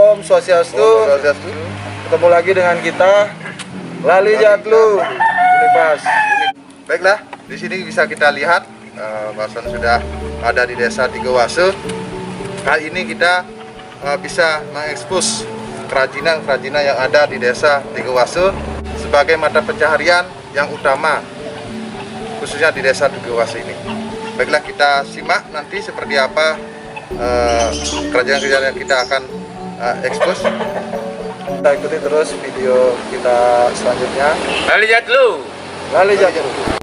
Om Swastiastu. Ketemu lagi dengan kita Lali Jatlu Unipas. Baiklah, di sini bisa kita lihat Bason sudah ada di desa Tigawase. Kali ini kita bisa mengekspos kerajinan-kerajinan yang ada di desa Tigawase sebagai mata pencaharian yang utama, khususnya di desa Tigawase ini. Baiklah, kita simak nanti seperti apa kerajinan-kerajinan yang kita akan ekspos. Kita ikuti terus video kita selanjutnya. Lali Jatlu. Lali Jatlu.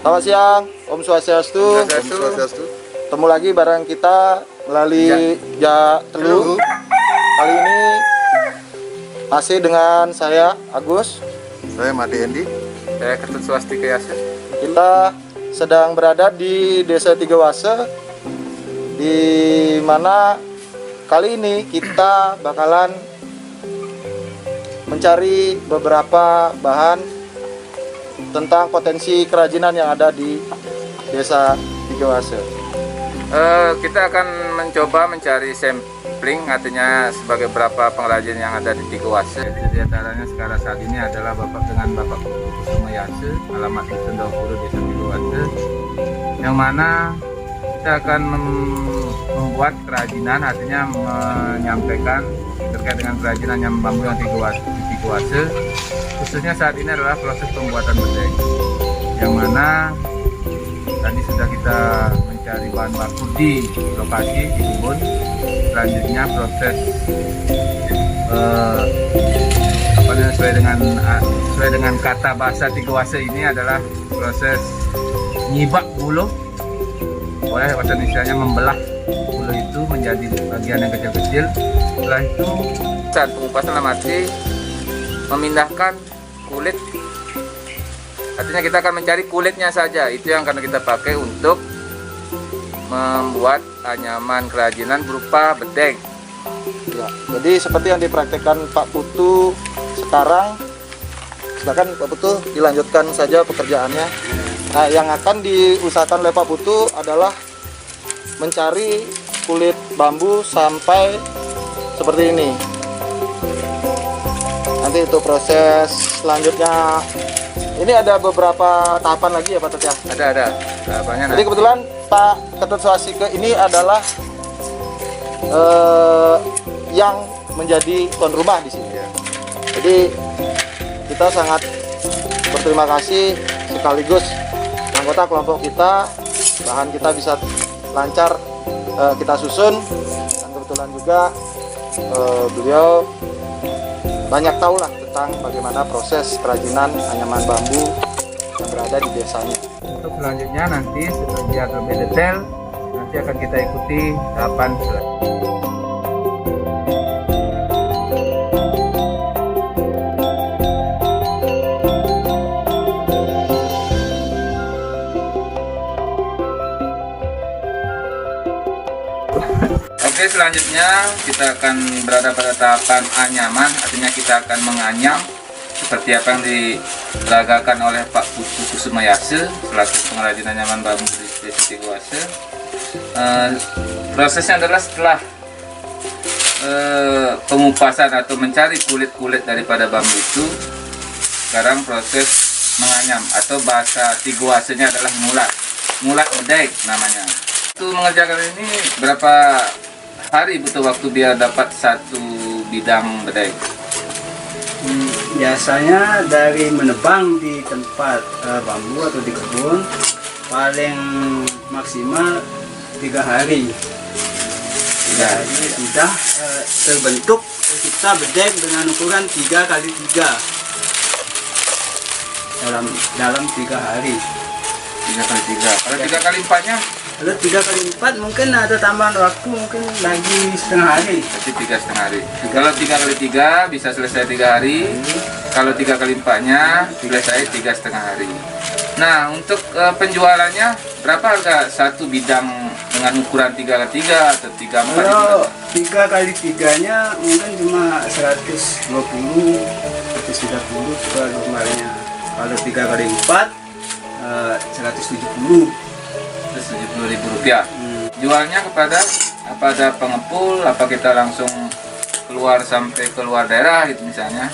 Selamat siang, Om Swastiastu. Ketemu lagi bareng kita Lali Jatlu. Kali ini masih dengan saya Agus. Saya Made Endi. Saya Ketut Swastika Yase. Kita sedang berada di Desa Tigawase, di mana kali ini kita bakalan mencari beberapa bahan tentang potensi kerajinan yang ada di Desa Tigawase. Kita akan mencoba mencari sampling, artinya sebagai beberapa pengrajin yang ada di Tigawase. Di antaranya sekarang saat ini adalah dengan Bapak Kusuma Yase, alamat di Sendawpuro, Desa Tigawase, yang mana kita akan membuat kerajinan, artinya menyampaikan terkait dengan kerajinan yang bambu yang di Tigawase. Khususnya saat ini adalah proses pembuatan bedeng, yang mana tadi sudah kita mencari bahan baku di lokasi di kebun. Selanjutnya proses sesuai dengan kata bahasa Tigawase ini adalah proses nyibak buluh, oleh bahasa Indonesianya membelah buluh itu menjadi bagian yang kecil-kecil. Setelah itu saat pengupasan dalam arti memindahkan kulit, artinya kita akan mencari kulitnya saja, itu yang akan kita pakai untuk membuat anyaman kerajinan berupa bedeng. Ya, jadi seperti yang dipraktekkan Pak Putu sekarang, silakan Pak Putu dilanjutkan saja pekerjaannya. Nah, yang akan diusahakan oleh Pak Putu adalah mencari kulit bambu sampai seperti ini. Nanti itu proses selanjutnya. Ini ada beberapa tahapan lagi ya Pak Tut ya? Ada tahapannya. Jadi kebetulan Pak Ketut Swastika ini adalah yang menjadi tuan rumah di sini. Jadi kita sangat berterima kasih, sekaligus anggota kelompok kita, bahan kita bisa lancar kita susun, dan kebetulan juga beliau banyak tahu lah tentang bagaimana proses kerajinan anyaman bambu yang berada di desanya. Untuk selanjutnya nanti biar lebih detail, nanti akan kita ikuti tahapan selanjutnya. Oke, selanjutnya kita akan berada pada tahapan anyaman, artinya kita akan menganyam seperti apa yang dilagakan oleh Pak Putu Kusumayase selaku pengrajin anyaman bambu di Desa Tigoase. Prosesnya adalah setelah pengupasan atau mencari kulit-kulit daripada bambu itu, sekarang proses menganyam atau bahasa Tigoasenya adalah mulat bedeg namanya. Untuk mengerjakan ini berapa hari butuh waktu biar dapat satu bidang bedeg? Biasanya dari menebang di tempat bambu atau di kebun paling maksimal 3 hari. 3 hari sudah terbentuk kita bedeg dengan ukuran 3x3 dalam 3 hari. 3x3. Kalau 3x4-nya? Kalau 3x4 mungkin ada tambahan waktu, mungkin lagi setengah hari. Berarti 3,5 hari. Kalau 3x3 bisa selesai 3 hari. Kalau 3x4-nya selesai 3,5 hari. Nah, untuk penjualannya berapa harga satu bidang dengan ukuran 3x3 atau 3x4? Kalau 3x3-nya mungkin cuma 120, 130 per lembarnya. Kalau 3x4 170. Rp70.000. Jualnya kepada pengepul, apa kita langsung keluar sampai keluar daerah gitu misalnya?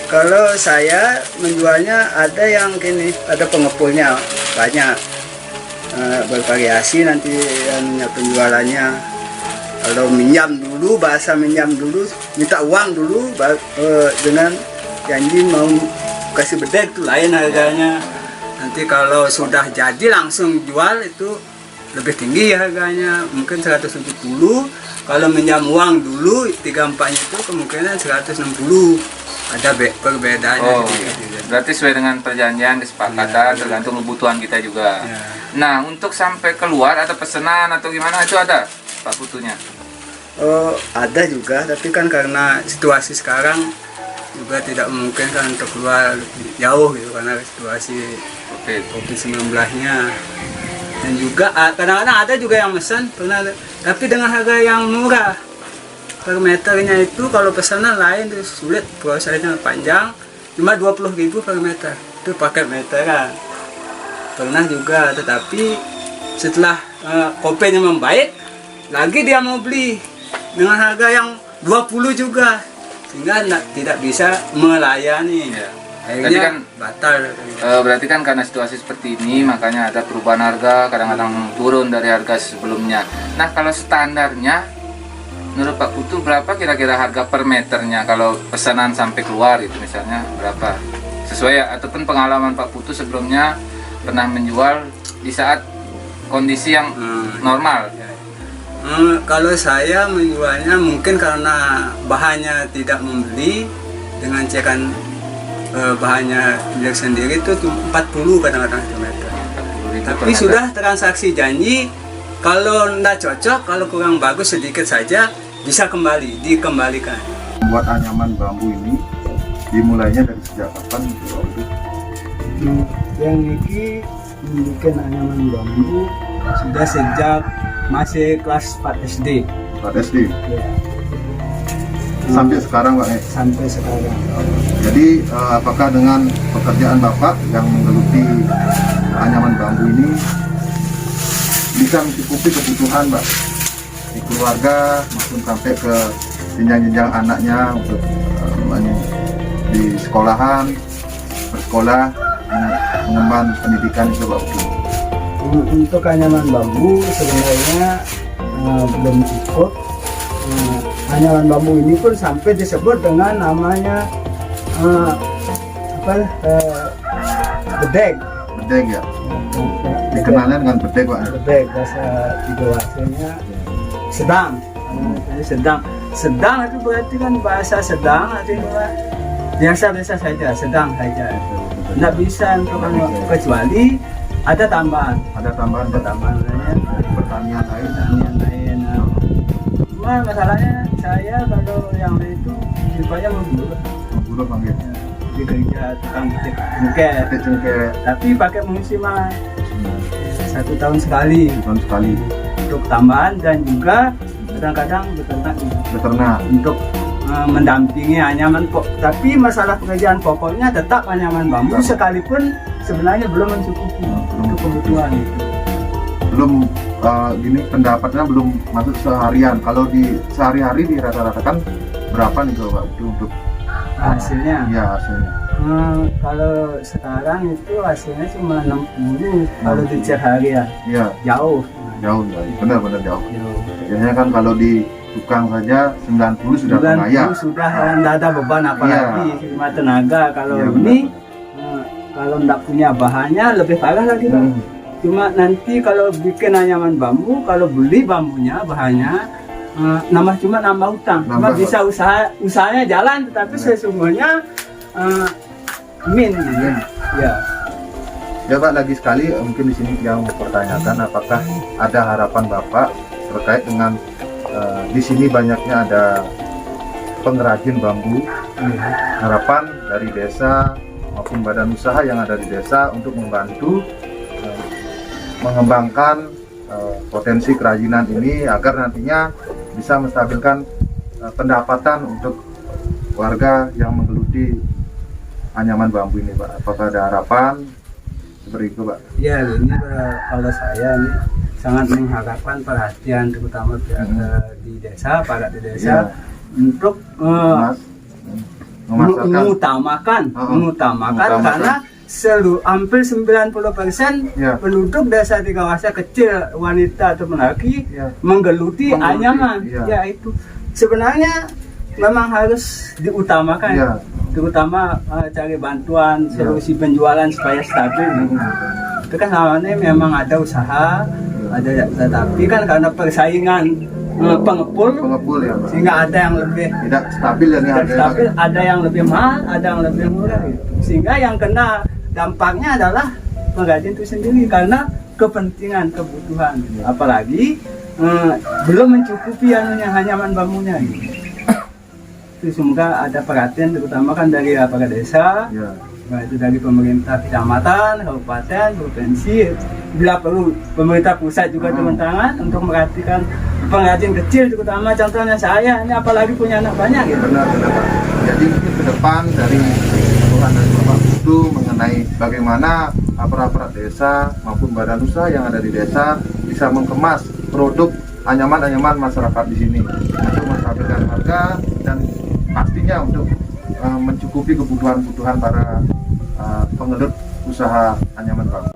Kalau saya menjualnya ada yang gini, ada pengepulnya banyak, bervariasi nanti penjualannya. Kalau minjam dulu, bahasa minjam dulu, minta uang dulu dengan janji mau kasih bedeg itu lain harganya. Nanti kalau sudah jadi langsung jual itu lebih tinggi harganya, mungkin 170. Kalau minjam uang dulu 3-4 itu kemungkinan 160. Ada perbedaannya. Oh, berarti sesuai dengan perjanjian, kesepakatan, tergantung kebutuhan kita juga. Ya. Nah, untuk sampai keluar atau pesanan atau gimana itu ada Pak Putunya? Oh, ada juga, tapi kan karena situasi sekarang juga tidak memungkinkan untuk keluar jauh gitu karena situasi COVID-19-nya. Dan juga kadang-kadang ada juga yang pesan pernah, tapi dengan harga yang murah per meternya. Itu kalau pesanan lain itu sulit, prosesnya panjang, cuma 20.000 per meter, itu pakai meteran. Pernah juga, tetapi setelah kopinya membaik lagi dia mau beli dengan harga yang 20 juga, sehingga tidak bisa melayani. Ya. Akhirnya Kan, batal. berarti kan karena situasi seperti ini makanya ada perubahan harga, kadang-kadang turun dari harga sebelumnya. Nah, kalau standarnya menurut Pak Putu berapa kira-kira harga per meternya kalau pesanan sampai keluar itu misalnya berapa? Sesuai ataupun pengalaman Pak Putu sebelumnya pernah menjual di saat kondisi yang normal. Kalau saya menjualnya mungkin karena bahannya tidak membeli, dengan cekan bahannya milik sendiri itu 40 kadang-kadang meter. Tapi sudah transaksi janji, kalau tidak cocok, kalau kurang bagus sedikit saja bisa dikembalikan. Membuat anyaman bambu ini dimulainya dari sejak kapan? Yang ini membuat anyaman bambu sudah sejak masih kelas 4 SD. 4 SD. Ya. sampai sekarang Pak. Sampai sekarang. Jadi apakah dengan pekerjaan Bapak yang menggeluti anyaman bambu ini bisa mencukupi kebutuhan Pak di keluarga maupun sampai ke jenjang-jenjang anaknya untuk di sekolahan, bersekolah, mengemban pendidikan itu Pak? Untuk anyaman bambu sebenarnya belum cukup. Anyaman bambu ini pun sampai disebut dengan namanya bedeg. Bedeg ya? Dikenalnya dengan bedeg Pak? Bedeg, bahasa Tidowasanya sedang. Jadi sedang itu berarti kan bahasa sedang, artinya biasa-biasa saja, sedang saja. Tidak bisa untuk kecuali ada tambahan. Ada tambahan lainnya pertanian lain. Cuma masalahnya saya kalau yang itu rupanya Guru panggil. di kerja tukang petik cengkeh, tapi pakai musiman 1 tahun sekali untuk tambahan, dan juga kadang-kadang beternak untuk mendampingi anyaman tapi masalah pekerjaan pokoknya tetap anyaman bambu sekalipun sebenarnya belum mencukupi untuk kebutuhan itu. Belum gini pendapatnya belum masuk seharian. Kalau di sehari-hari di rata-rata kan berapa nih Pak untuk hasilnya? Iya hasilnya. Kalau sekarang itu hasilnya cuma 60 kalau di harian. Iya. Jauh Benar-benar jauh. Biasanya kan kalau di tukang saja 90 sudah kaya. Sudah tidak ada beban apalagi cuma tenaga. Kalau ini kalau tidak punya bahannya lebih parah lagi Pak. Cuma nanti kalau bikin anyaman bambu, kalau beli bambunya bahannya cuma nambah utang. Cuma bisa usahanya jalan, tetapi sesungguhnya ya. Ya Pak, lagi sekali mungkin di sini yang mempertanyakan apakah ada harapan Bapak terkait dengan di sini banyaknya ada pengrajin bambu. Harapan dari desa maupun badan usaha yang ada di desa untuk membantu mengembangkan potensi kerajinan ini agar nantinya bisa menstabilkan pendapatan untuk warga yang menggeluti anyaman bambu ini Pak. Apakah ada harapan seperti itu Pak? Ya, ini kalau saya ini sangat mengharapkan perhatian terutama di desa, para di desa untuk mengutamakan karena hampir 90% penduduk desa di kawasan kecil, wanita atau laki menggeluti anyaman. Ya itu sebenarnya memang harus diutamakan, terutama cari bantuan solusi penjualan supaya stabil. Itu kan namanya memang ada usaha, tetapi kan karena persaingan pengepul ya, sehingga ada yang lebih tidak stabil dan ada yang lebih mahal, ada yang lebih murah gitu. Sehingga yang kena dampaknya adalah pengrajin itu sendiri karena kepentingan kebutuhan, apalagi belum mencukupi anyaman bambunya gitu. Itu semoga ada perhatian terutama kan dari aparat desa, itu dari pemerintah kecamatan, kabupaten, provinsi, bila perlu pemerintah pusat juga turun tangan untuk memperhatikan pengrajin kecil, terutama contohnya saya ini apalagi punya anak banyak gitu. Benar Pak. Jadi mungkin ke depan dari Tuhan dan Bapak itu mengenai bagaimana aparat desa maupun badan usaha yang ada di desa bisa mengemas produk anyaman masyarakat di sini untuk menstabilkan harga dan pastinya untuk mencukupi kebutuhan para pengelut usaha anyaman bambu.